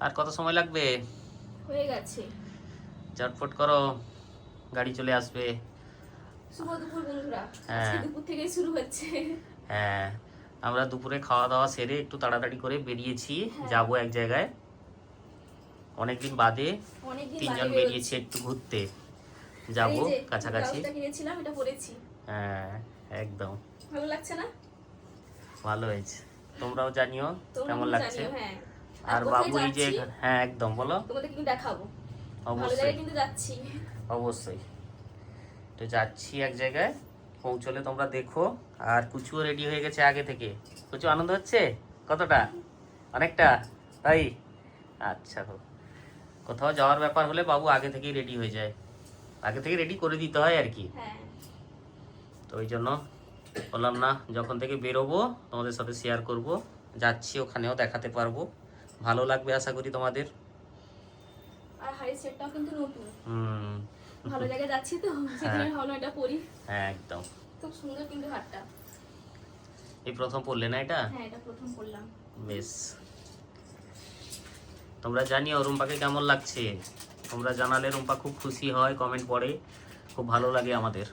আর কত সময় লাগবে? হয়ে গেছে। চটফট করো, গাড়ি চলে আসবে। শুভ দুপুর বন্ধুরা। আজকে হ্যাঁ দুপুর থেকেই শুরু হচ্ছে। হ্যাঁ, আমরা দুপুরে খাওয়া দাওয়া সেরে একটু তাড়াতাড়ি করে বেরিয়েছি, হ্যাঁ, যাব এক জায়গায়। অনেকদিন বাদে অনেকদিন বাদে তিনজন বেরিয়েছি বেরোচ্ছি। একটু ঘুরতে, আর যাব এই যে কাছাকাছি। ব্লাউজটা কিনেছিলাম, এটা পরেছি। হ্যাঁ একদম ভালো লাগছে না? ভালো হয়েছে। তোমরাও জানিও তোমরা কেমন কিন্তু লাগছে। জানিও। হ্যাঁ, আর আর কোথায় বাবু এই যে, যাচ্ছি হ্যাঁ একদম বলো। তোমাদের কিন্তু দেখাবো। ভালো অবশ্যই জায়গায় কিন্তু যাচ্ছি। অবশ্যই, তো যাচ্ছি এক জায়গায়, পৌঁছলে তোমরা দেখো। আর কুচুও রেডি হয়ে গেছে আগে থেকে। কুচু আনন্দ হচ্ছে কতটা? অনেকটা, তাই? আচ্ছা হোক। কোথাও যাওয়ার ব্যাপার হলে বাবু আগে থেকেই রেডি হয়ে যায়, আগে থেকে রেডি করে দিতে হয় আর কি। হ্যাঁ, তো ওই জন্য বললাম না, যখন থেকে বেরোবো তোমাদের সাথে শেয়ার করব। যাচ্ছি, ওখানেও দেখাতে পারবো, ভালো লাগবে আশা করি তোমাদের। আর হাড়ির সেটটাও কিন্তু নতুন। হুম। ভালো জায়গায় যাচ্ছি তো, হ্যাঁ সেজন্য ভাবলাম এটা পরি। হ্যাঁ একদম। খুব সুন্দর কিন্তু হারটা। এই প্রথম পড়লে না এটা? হ্যাঁ, এটা প্রথম পরলাম। বেশ, তোমরা জানিও রুম্পাকে কেমন লাগছে। তোমরা জানালে রুম্পা খুব খুশি হয়, কমেন্ট পড়ে, খুব ভালো লাগে আমাদের।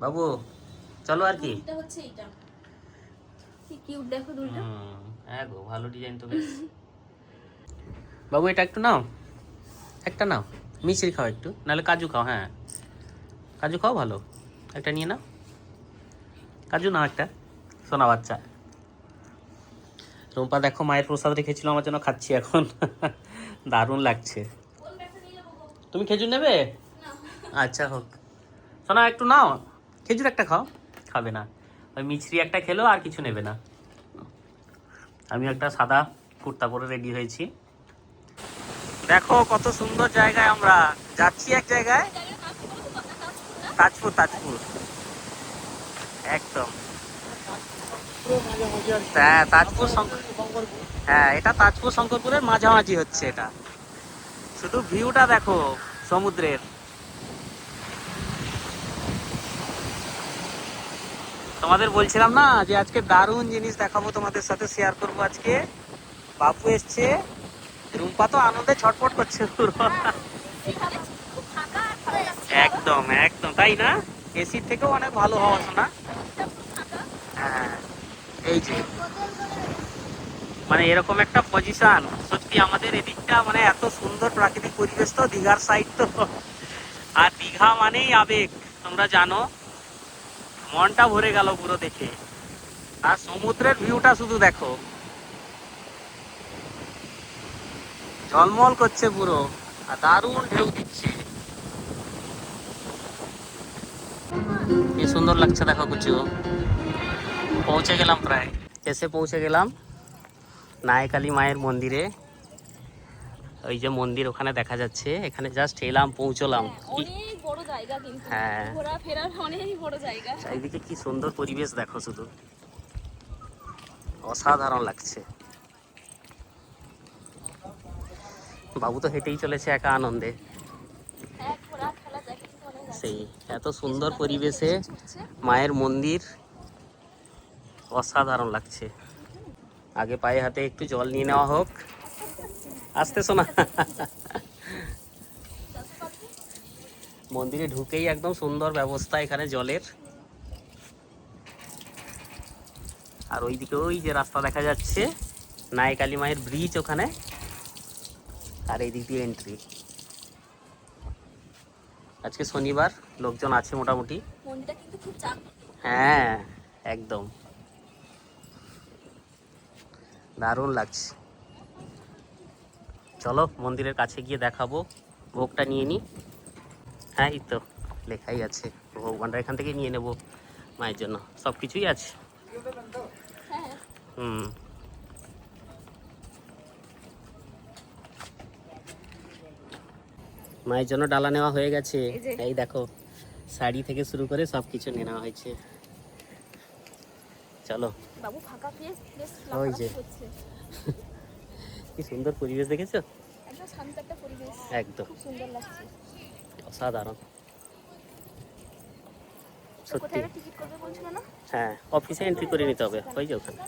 বাবু চলো আর কি। দুলটা হচ্ছে এইটা, কি কিউট দেখো দুলটা। হ্যাঁ গো, ভালো ডিজাইন তো বেশ। বাবু এটা একটু নাও, একটা নাও, মিষ্টি খাও একটু, নাহলে কাজু খাও। হ্যাঁ কাজু খাও, ভালো একটা নিয়ে নাও। কাজু নাও একটা, সোনা বাচ্চা। রুম্পা দেখো মায়ের প্রসাদ রেখেছিল আমার জন্য, খাচ্ছি এখন। দারুণ লাগছে। তুমি খেজুর নেবে? আচ্ছা হোক। সোনা একটু নাও, খেজুর একটা খাও। খাবে না, ওই মিছরি একটা খেলো, আর কিছু নেবে না। আমি একটা সাদা কুর্তা পরে রেডি হয়েছি। দেখো কত সুন্দর জায়গায় আমরা যাচ্ছি, এক জায়গায়। তাজপুর, তাজপুর একদম। হ্যাঁ তাজপুর হ্যাঁ এটা তাজপুর শঙ্করপুরের মাঝামাঝি হচ্ছে এটা। শুধু ভিউটা দেখো সমুদ্রের। তোমাদের বলছিলাম না যে আজকে দারুণ জিনিস দেখাবো, তোমাদের সাথে শেয়ার করবো আজকে। বাবু এসছে, রুম্পা তো আনন্দে ছটফট করছে পুরো। একদম একদম, তাই না? এসির থেকেও অনেক ভালো হওয়া শোনা। হ্যাঁ এই যে, মানে এরকম একটা পজিশন, সত্যি আমাদের এদিকটা মানে এত সুন্দর প্রাকৃতিক পরিবেশ, তো দীঘার সাইড তো। আর দীঘা মানেই আবেগ, তোমরা জানো। মনটা ভরে গেল পুরো দেখে। আর সমুদ্রের ভিউটা শুধু দেখো, ঝলমল করছে পুরো, আর দারুণ ঢেউ দিচ্ছে। কি সুন্দর লাগছে দেখো কুচু। পৌঁছে গেলাম, প্রায় এসে পৌঁছে গেলাম নায়কালী মায়ের মন্দিরে। ওই যে মন্দির ওখানে দেখা যাচ্ছে, এখানে জাস্ট এলাম, পৌঁছলাম। অনেক বড় জায়গা কিন্তু, হ্যাঁ ঘোরা ফেরার অনেক বড় জায়গা। চারিদিকে কি সুন্দর পরিবেশ দেখো, শুধু অসাধারণ লাগছে। বাবু তো হেঁটেই চলেছে একা আনন্দে। হ্যাঁ, ঘোরা খেলা জায়গা কিন্তু অনেক আছে। সেই এত সুন্দর পরিবেশে মায়ের মন্দির, অসাধারণ লাগছে। আগে পায়ে হাতে একটু জল নিয়ে নেওয়া হোক। আসতে শোনা। মন্দিরে ঢুকেই একদম সুন্দর ব্যবস্থা এখানে জলের। আর ওইদিকে ওই যে রাস্তা দেখা যাচ্ছে, নায়কালী মায়ের ব্রিজ ওখানে, আর এই দিক দিয়ে এন্ট্রি। আজকে শনিবার, লোকজন আছে মোটামুটি। মন্দিরটা কিন্তু খুব জাগ্রত। হ্যাঁ একদম দারুণ লাগছে। চলো মন্দিরের কাছে গিয়ে দেখাবো, ভোগটা নিয়ে নিই। হ্যাঁ এই তো লেখাই আছে, ভোগ ভান্ডার এখান থেকে নিয়ে নেব মায়ের জন্য, সব কিছুই আছে। হ্যাঁ, হুম। মায়ের জন্য ডালা নেওয়া হয়ে গেছে। এই যে। এই দেখো, শাড়ি থেকে শুরু করে সব কিছু নিয়ে নেওয়া হয়েছে। চলো। বাবু ফাঁকা পেয়ে বেশ ওই যে, লাফালাফি করছে। কি সুন্দর পরিবেশ দেখেছো? একদম শান্ত একটা পরিবেশ, একদম খুব সুন্দর লাগছে। অসাধারণ তো সত্যি। কোথায় টিকিট করবে বলছিল না? হ্যাঁ অফিসে এন্ট্রি করে নিতে হবে, ওই যে ওখানে।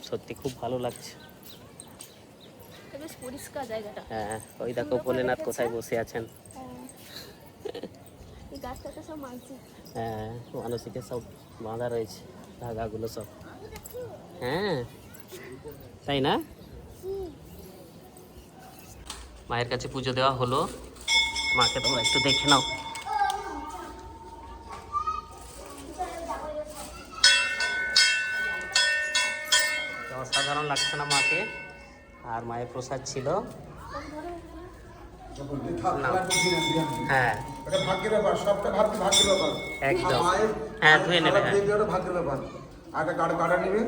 সত্যি খুব ভালো লাগছে। বেশ পরিষ্কার জায়গাটা। হ্যাঁ, ওই দেখো ভোলেনাথ কোথায় বসে আছেন। এই গাছটাতে সব মানসিক। হ্যাঁ, মানসিকে সব বাঁধা রয়েছে ধাগাগুলো সব। হ্যাঁ, তাই না? মায়ের কাছে পুজো দেওয়া হলো, মাকে তোমরা একটু দেখে নাও। অসাধারণ লাগছে না মাকে? আর মায়ের প্রসাদ ছিল। হ্যাঁ ভাগ্যের ব্যাপার, সবটা ভাগ্যের ব্যাপার। একদম। হ্যাঁ, ধুয়ে নেবে। হ্যাঁ, ভাগ্যের ব্যাপার। আগে কাটা নেবে।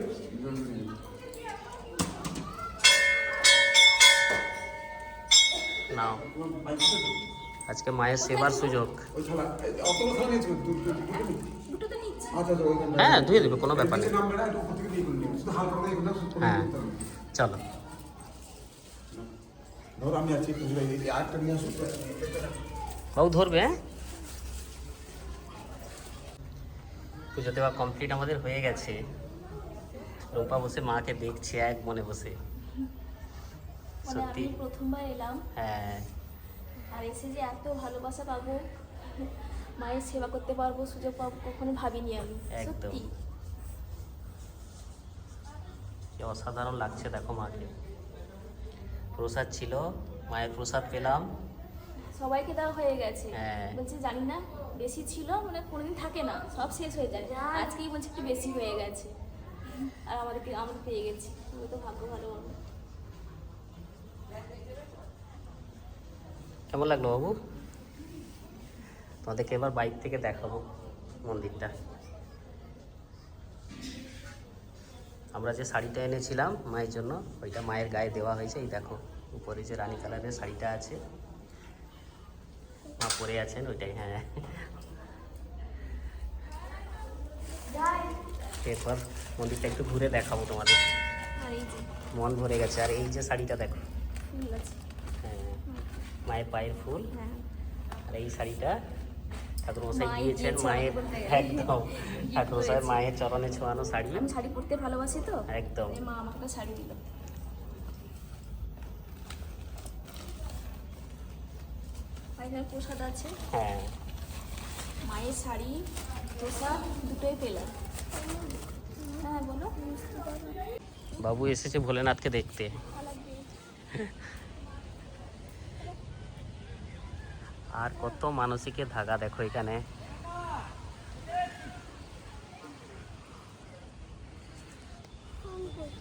নাও, আজকে মায়ের সেবার সুযোগ। হ্যাঁ, ধুয়ে দেবে, কোনো ব্যাপার নেই। হ্যাঁ, চলো। আমি আছি, আরেকটা নিয়ে আসুন। বাবু ধরবে। হ্যাঁ, পুজো দেওয়া কমপ্লিট আমাদের হয়ে গেছে। রূপা বসে মাকে দেখছে এক মনে বসে। মানে সত্যি। আমি প্রথমবার এলাম, হ্যাঁ, আর এসে যে এত ভালোবাসা পাবো, মায়ের সেবা করতে পারবো, সুযোগ পাবো, কখনো ভাবিনি আমি। একদম। সত্যি কি অসাধারণ লাগছে দেখো মাকে। প্রসাদ ছিল, মায়ের প্রসাদ পেলাম। সবাইকে দেওয়া হয়ে গেছে। হ্যাঁ। বলছে জানি না বেশি ছিল, মানে কোনোদিন থাকে না, সব শেষ হয়ে যায়। আজকেই বলছে একটু বেশি হয়ে গেছে, আর আমরা পেয়ে গেছি। তুমি তো ভাগ্য ভালো হবে। কেমন লাগলো বাবু? তোমাদেরকে এবার বাইক থেকে দেখাবো মন্দিরটা। আমরা যে শাড়িটা এনেছিলাম মায়ের জন্য, ওইটা মায়ের গায়ে দেওয়া হয়েছে। এই দেখো উপরে যে রানী কালারের শাড়িটা আছে, মা পরে আছেন ওইটাই। হ্যাঁ, এরপর মন্দিরটা একটু ঘুরে দেখাবো তোমাদের। আর এই যে মন ভরে গেছে। আর এই যে শাড়িটা দেখো, ফুল আছে। হ্যাঁ, মায়ের পায়ের ফুল। হ্যাঁ, আর এই শাড়িটা ঠাকুরমশাই মাই দিয়েছেন দিয়েছে মায়ের। আমাকে বলতে গেলে। একদম, ঠাকুরমশাই মায়ের চরণে ছোঁয়ানো শাড়ি। আমি শাড়ি পরতে ভালোবাসি তো, একদম। তাই মা আমাকে একটা শাড়ি দিল। আর এখানে প্রসাদ আছে, হ্যাঁ, মায়ের শাড়ি, প্রসাদ দুটোই পেলাম। হ্যাঁ বলো। বাবু এসেছে ভোলেনাথকে দেখতে। আর কত মানসিকের ধাগা দেখো এখানে।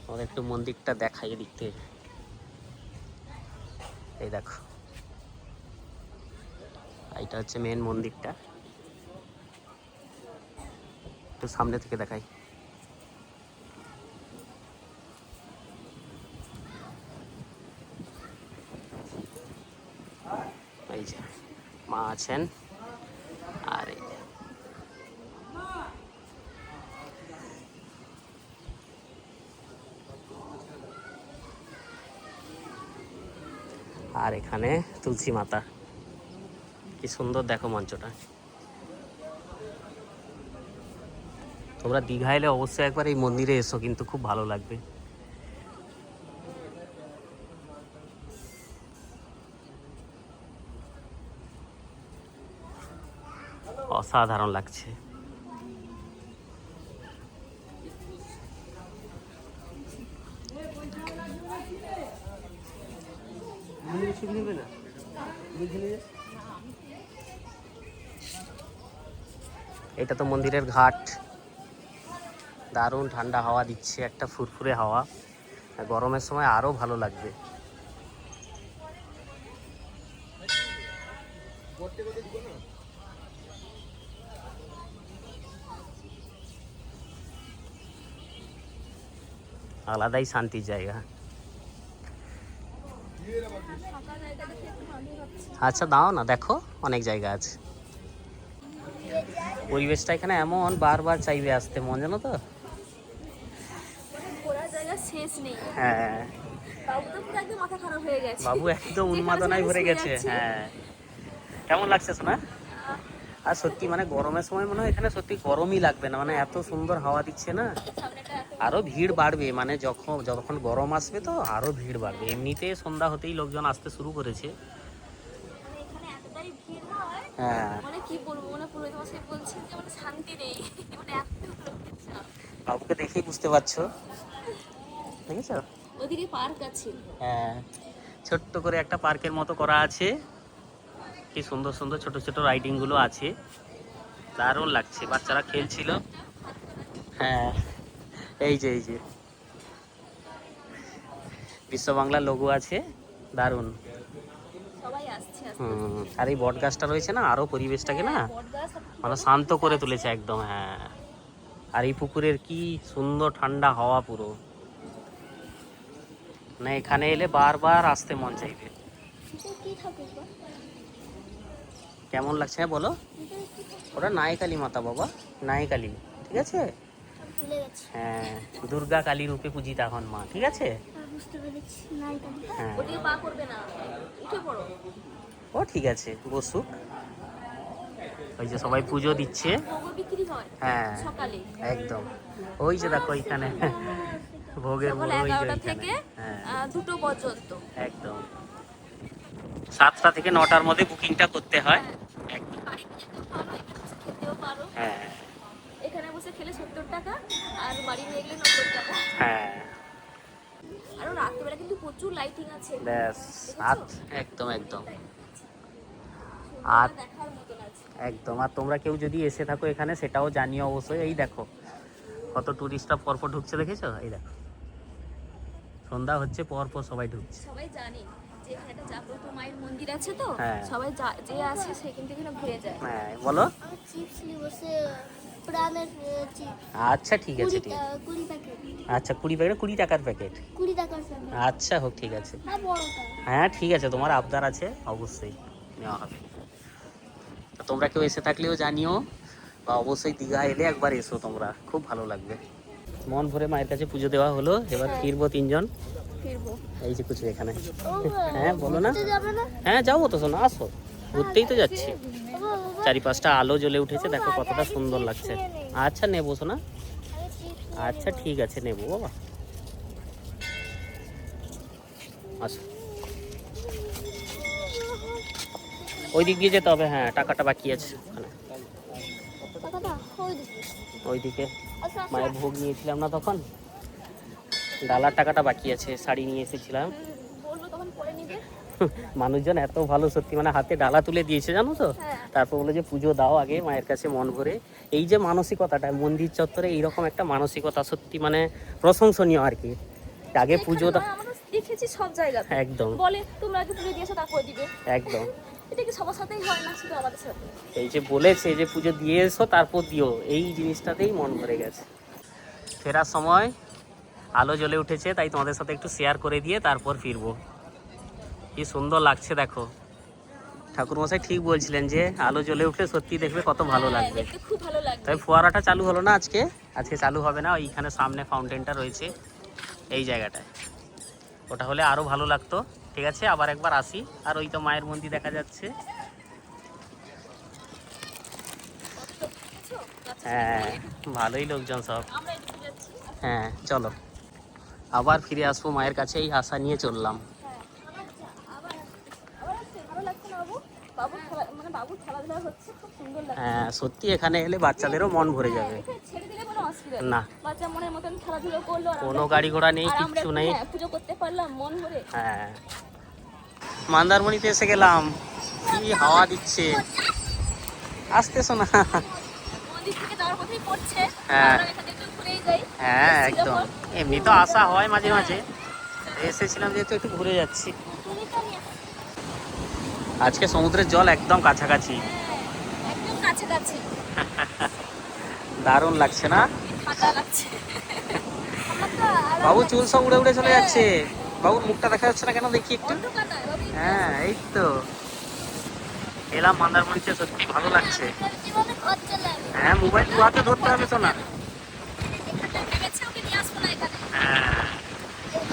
আমাদের একটু মন্দিরটা দেখাই দেখতে। এই দেখো, এইটা হচ্ছে মেন মন্দিরটা। একটু সামনে থেকে দেখাই। এই যে মা আছেন, আর এই যে আর এখানে তুলসী মাতা। কি সুন্দর দেখো মঞ্চটা। তোমরা দীঘা এলে অবশ্যই একবার এই মন্দিরে এসো, কিন্তু খুব ভালো লাগবে। অসাধারণ লাগছে। এটা তো মন্দিরের ঘাট। দারুণ ঠান্ডা হাওয়া দিচ্ছে, একটা ফুরফুরে হাওয়া। গরমের সময় আরো ভালো লাগবে। আলাদাই শান্তির জায়গা। আচ্ছা দাও না, দেখো অনেক জায়গা আছে। পরিবেশটা এখানে এমন, বারবার চাইবে আসতে মন, জানো তো। ঘোরার জায়গা শেষ নেই। হ্যাঁ, বাবু তো পুরো একদম মাথা খারাপ হয়ে গেছে। বাবু একদম উন্মাদনায় ভরে গেছে। হ্যাঁ, কেমন লাগছে শোনা? আর সত্যি মানে গরমের সময় মনে হয় এখানে সত্যি গরমই লাগবে না, মানে এত সুন্দর হাওয়া দিচ্ছে না। সামনে একটা এত আরো ভিড় বাড়বে, মানে যখন গরম আসবে তো আরো ভিড় বাড়বে। এমনিতে সন্ধ্যা হতেই লোকজন আসতে শুরু করেছে। মানে এখানে এতটাই ভিড় হয়, হ্যাঁ, মানে কি বলবো, মানে পুরোহিত মশাই বলছেন যে মানে শান্তি নেই, মানে এত লোকের চাপ। বাবুকে দেখেই বুঝতে পারছো, দেখেছো? ওদিকে পার্ক আছে। হ্যাঁ, ছোট্ট করে একটা পার্কের মতো করা আছে, কি সুন্দর সুন্দর ছোট ছোট রাইডিং গুলো আছে, দারুণ লাগছে, বাচ্চারা খেলছিল। হ্যাঁ, এই যে বিশ্ব বাংলা লোগো আছে, দারুণ। সবাই আসছে আসছে। আর এই বট গাছটা রয়েছে না, আরো পরিবেশটাকে না বটগাছ আর মানে শান্ত করে তুলেছে একদম। হ্যাঁ, আর এই পুকুরের কি সুন্দর ঠান্ডা হাওয়া পুরো, না এখানে এলে বারবার আসতে মন চাইবে। কি থাকে গো? কেমন লাগছে হ্যাঁ বলো? ওটা নায়কালী মাতা বাবা, নায়কালী, ঠিক আছে? ভুলে গেছি। হ্যাঁ, দুর্গা কালী রূপে পূজিতা হন মা, ঠিক আছে? বুঝতে পেরেছি, নাইকালি। হ্যাঁ, ওদিকে পা করবে না, উঠে পড়ো। ও ঠিক আছে, বসুক। ওই যে সবাই পুজো দিচ্ছে। ভোগও বিক্রি হয় হ্যাঁ, সকালে, একদম। ওই যে দেখো ওইখানে ভোগের সকাল মোড়, ওই যে 11টা ওইখানে। থেকে হ্যাঁ, 2টো পর্যন্ত। একদম 7টা থেকে 9টার মধ্যে বুকিংটা করতে হয়। একদম। বাড়ি যেতেও পারো, এখানে বসে খেতেও পারো। হ্যাঁ এখানে বসে খেলে 70 টাকা, আর বাড়ি নিয়ে গেলে 90 টাকা। হ্যাঁ, আর রাত্রিবেলা কিন্তু প্রচুর লাইটিং আছে, ব্যাস। একদম একদম আর দেখার মতন আছে। একদম। আর তোমরা কেউ যদি এসে থাকো এখানে সেটাও জানিও অবশ্যই। এই দেখো কত টুরিস্টরা পরপর ঢুকছে, দেখেছো? এই দেখো সন্ধ্যা হচ্ছে পরপর সবাই ঢুকছে। সবাই জানে যে এখানে একটা জাগ্রত মায়ের মন্দির আছে, তো হ্যাঁ। সবাই যে আছে সে কিন্তু এখানে ঘুরে যায়। হ্যাঁ বলো। আমি চিপস নিয়ে বসে প্রাণের চিপস আচ্ছা ঠিক আছে, ঠিক আছে। 20 প্যাকেট আচ্ছা 20 প্যাকেট, 20 টাকার প্যাকেট। 20 টাকার প্যাকেট আচ্ছা হোক, ঠিক আছে। না বড়টা হ্যাঁ ঠিক আছে, তোমার আবদার আছে, অবশ্যই নেওয়া হবে। তো তোমরা কেউ এসে থাকলেও জানিও, বা অবশ্যই দীঘা এলে একবার এসো তোমরা, খুব ভালো লাগবে। মন ভরে মায়ের কাছে পুজো দেওয়া হলো, এবার ফিরবো 3 জন। ফিরবো। এই যে কিছু এখানে। ও হ্যাঁ বলো না। ঘুরতে যাবে না হ্যাঁ যাবো তো, শোনো আসো, ঘুরতেই তো যাচ্ছি। বাবা, বাবা, 4-5টা আলো জ্বলে উঠেছে, দেখো কতটা সুন্দর লাগছে। আচ্ছা নেবো শোনা, আমি চিপস আচ্ছা ঠিক আছে নেবো বাবা, আসো। ওই দিক দিয়ে যেতে হবে, হ্যাঁ টাকাটা বাকি আছে ওখানে, টাকাটা ওই দিকে ওইদিকে। আচ্ছা মায়ের ভোগ নিয়েছিলাম না তখন, ডালার টাকাটা বাকি আছে, শাড়ি নিয়ে এসেছিলাম। বলবো তখন পরে নিবে। মানুষজন এত ভালো সত্যি, মানে হাতে ডালা তুলে দিয়েছে জানো তো। হ্যাঁ। তারপর বলে যে পুজো দাও আগে মায়ের কাছে মন ভরে। এই যে মানসিকতাটা মন্দির চত্বরে, এইরকম একটা মানসিকতা সত্যি মানে প্রশংসনীয় আর কি। আগে পুজো দাও, আমরা দেখেছি সব জায়গাতে একদম বলে তোমরা আগে পুজো দিয়েছো তারপর দিবে। একদম। এটা কি সবার সাথেই হয় না, শুধু আমাদের সাথে? এই যে বলেছে যে পুজো দিয়ে এসো তারপর দিও, এই জিনিসটাতেই মন ভরে গেছে। ফেরার সময় আলো জ্বলে উঠেছে, তাই তোমাদের সাথে একটু শেয়ার করে দিয়ে তারপর ফিরবো। কি সুন্দর লাগছে দেখো, ঠাকুরমশাই ঠিক বলছিলেন যে আলো জ্বলে উঠলে সত্যি দেখবে কত ভালো লাগবে। দেখতে খুব ভালো লাগবে। তবে ফোয়ারাটা চালু হলো না আজকে, আজকে চালু হবে না। ওইখানে সামনে ফাউন্টেনটা রয়েছে এই জায়গাটায়, ওটা হলে আরও ভালো লাগতো। ঠিক আছে, আবার একবার আসি। আর ওই তো মায়ের মন্দির দেখা যাচ্ছে। দেখেছো? হ্যাঁ ভালোই লোকজন সব। আমরা এদিকে যাচ্ছি। হ্যাঁ চলো, আবার ফিরে আসবো মায়ের কাছে, এই আশা নিয়ে চললাম। আবার আসছে, ভালো লাগছে না বাবু? বাবুর খেলাধুলা হচ্ছে, খুব সুন্দর লাগছে। হ্যাঁ সত্যি এখানে এলে বাচ্চাদেরও মন ভরে যাবে। এখানে ছেড়ে দিলে কোনো অসুবিধা নেই। না। বাচ্চা মনের মতন খেলাধুলো করলো, আর কোনো আমরা গাড়ি ঘোড়া নেই, আর আমরা কিচ্ছু নেই। হ্যাঁ, পুজো করতে পারলাম মন ভরে। হ্যাঁ মন্দারমণিতে এসে গেলাম, কি হাওয়া দিচ্ছে। আসতে শোনা। মন্দির থেকে যাওয়ার পথেই পড়ছে, হ্যাঁ। আমরা এখানে একটু ঘুরেই যাই। হ্যাঁ এসছি একদম, যখন। এমনি তো আসা হয় মাঝে মাঝে, এসেছিলাম যেহেতু একটু ঘুরে যাচ্ছি। আজকে সমুদ্রের জল একদম কাছাকাছি, একদম কাছাকাছি, দারুণ লাগছে না? ঠান্ডা লাগছে। বাবু চুল সব উড়ে উড়ে চলে যাচ্ছে, বাবুর মুখটা দেখা যাচ্ছে না কেন, দেখি একটু। অন্ধকার নয় বাবু, হ্যাঁ এই তো এলাম মন্দারমণিতে, সত্যি ভালো লাগছে। জীবনে ঘর চলে যাবে হ্যাঁ মোবাইল দু হাতে ধরতে হবে তো না। এখানটা ভেবেছে ওকে নিয়ে আসবো না এখানে। হ্যাঁ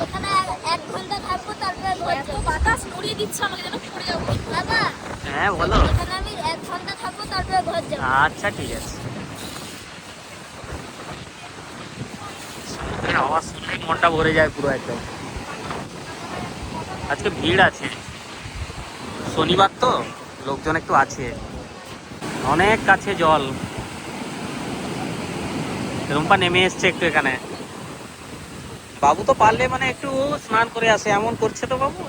এখানে 1 ঘন্টা থাকবো তারপরে ঘর এত যাবো বাতাস নড়িয়ে দিচ্ছে আমাকে, যেন পড়ে যাবো। বাবা হ্যাঁ বলো। এখানে আমি 1 ঘন্টা থাকবো তারপরে ঘর যাবো আচ্ছা ঠিক আছে। মনটা ভরে যায় পুরো একদম। আজকে ভিড় আছে, শনিবার তো লোকজন একটু আছে, অনেক কাছে জল। রুম্পা নেমে এসছে একটু এখানে। বাবু তো পারলে মানে একটু স্নান করে আসে, এমন করছে তো বাবু।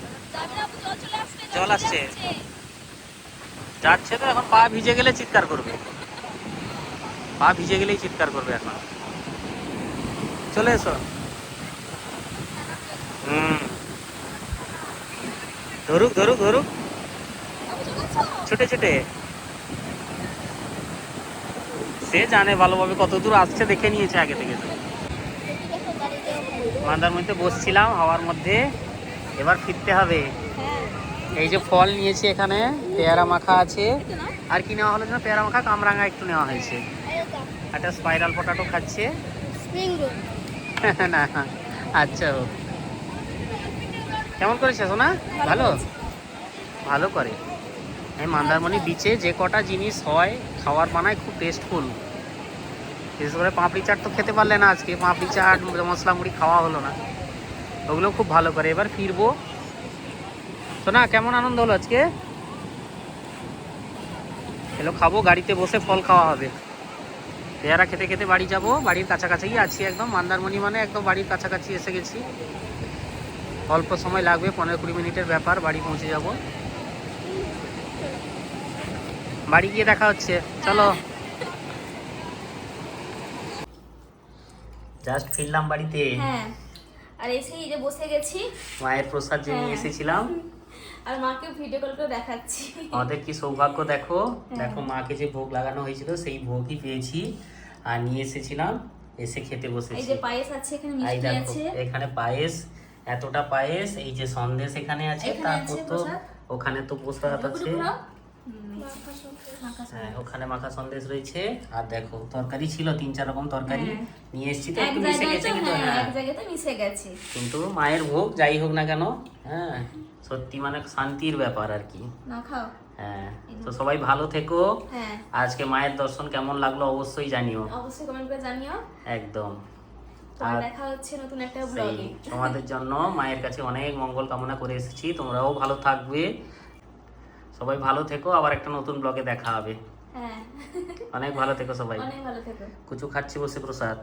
জল আসছে, যাচ্ছে তো এখন। পা ভিজে গেলে চিৎকার করবে, পা ভিজে গেলেই চিৎকার করবে এখন। চলে এসো। ধরুক ধরুক ধরুক, ছুটে ছুটে। সে জানে ভালোভাবে কত দূর আসছে, দেখে নিয়েছে আগে থেকে। মান্দার মধ্যে বসছিলাম হাওয়ার মধ্যে, এবার ফিরতে হবে। এই যে ফল নিয়েছি এখানে, পেয়ারা মাখা আছে। আর কি নেওয়া হলো যেন, পেয়ারা মাখা, কামরাঙা একটু নেওয়া হয়েছে। একটা স্পাইরাল পটাটো খাচ্ছে। Spring roll. না, আচ্ছা হোক। কেমন করেছে সোনা? ভালো, ভালো করে। এই মন্দারমণি বিচে যে কটা জিনিস হয় খাওয়ার বানায় খুব টেস্টফুল। বিশেষ করে পাপড়ি চাট তো খেতে পারলে না আজকে, পাপড়ি চাট মশলা মুড়ি খাওয়া হলো না, ওগুলো খুব ভালো করে। এবার ফিরবো। সোনা কেমন আনন্দ হলো আজকে? এলো খাবো, গাড়িতে বসে ফল খাওয়া হবে। পেয়ারা খেতে খেতে বাড়ি যাব। বাড়ির কাছাকাছি আছি একদম, মন্দারমণি মানে একদম বাড়ির কাছাকাছি এসে গেছি। অল্প সময় লাগবে, 15-20 মিনিটের ব্যাপার, বাড়ি পৌঁছে যাব। বাড়ি গিয়ে দেখা হচ্ছে, চলো। জাস্ট ফিরলাম বাড়িতে। হ্যাঁ, আর এসেই যে বসে গেছি, মায়ের প্রসাদ যে নিয়ে এসেছিলাম, আর মাকে ভিডিও কল করে দেখাচ্ছি। আমাদের কি সৌভাগ্য দেখো। দেখো মাকে যে ভোগ লাগানো হয়েছিল সেই ভোগই পেয়েছি আর নিয়ে এসেছিলাম, এসে খেতে এই বসেছি। যে পায়েস আছে, এখানে এই মিষ্টি দেখো আছে, এখানে পায়েস, এতটা পায়েস, এই যে সন্দেশ এখানে আছে, এখানে তারপর আছে তো প্রসাদ। ওখানে তো প্রসাদ আছে। মাখা হ্যাঁ, ওখানে মাখা সন্দেশ রয়েছে। আর দেখো তরকারি ছিল 3-4 রকম তরকারি হ্যাঁ। নিয়ে এসেছি, তো এক একটু মিশে জায়গায় গেছে তো, কিন্তু। হ্যাঁ, হ্যাঁ, এক জায়গায় তো মিশে গেছে। কিন্তু মায়ের ভোগ যাই হোক না কেন, হ্যাঁ সত্যি মানে শান্তির ব্যাপার আর কি। না খাও। হ্যাঁ, তো সবাই ভালো থেকো। হ্যাঁ, আজকে মায়ের দর্শন কেমন লাগলো অবশ্যই জানিও। অবশ্যই কমেন্ট করে জানিও। একদম। তোমার আর দেখা হচ্ছে নতুন একটা সেই ব্লগে। তোমাদের জন্য মায়ের কাছে অনেক মঙ্গল কামনা করে এসেছি, তোমরাও ভালো থাকবে, সবাই ভালো থেকো। আবার একটা নতুন ব্লগে দেখা হবে। হ্যাঁ, অনেক ভালো থেকো সবাই। অনেক ভালো থেকো। কুচু খাচ্ছি বসে প্রসাদ।